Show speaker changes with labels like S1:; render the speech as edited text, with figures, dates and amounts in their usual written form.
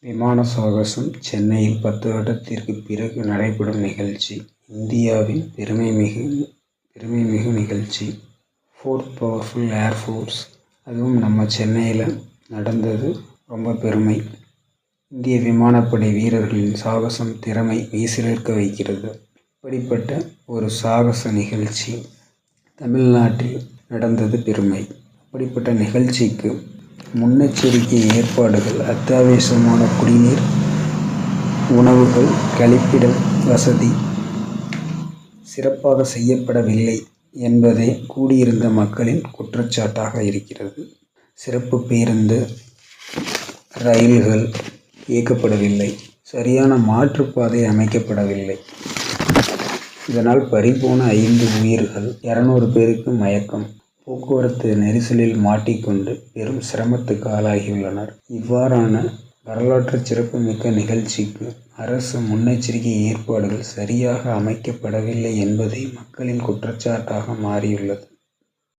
S1: விமான சாகசம் சென்னையில் 10 வருடத்திற்குப் பிறகு நடைபெறும் நிகழ்ச்சி. இந்தியாவின் பெருமைமிகு நிகழ்ச்சி. 4th பவர்ஃபுல் ஏர்ஃபோர்ஸ், அதுவும் நம்ம சென்னையில் நடந்தது ரொம்ப பெருமை. இந்திய விமானப்படை வீரர்களின் சாகசம் திறமை மெய்சிலிர்க்க வைக்கிறது. இப்படிப்பட்ட ஒரு சாகச நிகழ்ச்சி தமிழ்நாட்டில் நடந்தது பெருமை. அப்படிப்பட்ட நிகழ்ச்சிக்கு முன்னெச்சரிக்கை ஏற்பாடுகள், அத்தியாவசியமான குடிநீர், உணவுகள், கழிப்பிட வசதி சிறப்பாக செய்யப்படவில்லை என்பதே கூடியிருந்த மக்களின் குற்றச்சாட்டாக இருக்கிறது. சிறப்பு பேருந்து, ரயில்கள் இயக்கப்படவில்லை. சரியான மாற்றுப்பாதை அமைக்கப்படவில்லை. இதனால் பறிபோன 5 உயிர்கள், 200 பேருக்கு மயக்கம், போக்குவரத்து நெரிசலில் மாட்டிக்கொண்டு பெரும் சிரமத்துக்கு ஆளாகியுள்ளனர். இவ்வாறான வரலாற்று சிறப்புமிக்க நிகழ்ச்சிக்கு அரசு முன்னெச்சரிக்கை ஏற்பாடுகள் சரியாக அமைக்கப்படவில்லை என்பதே மக்களின் குற்றச்சாட்டாக மாறியுள்ளது.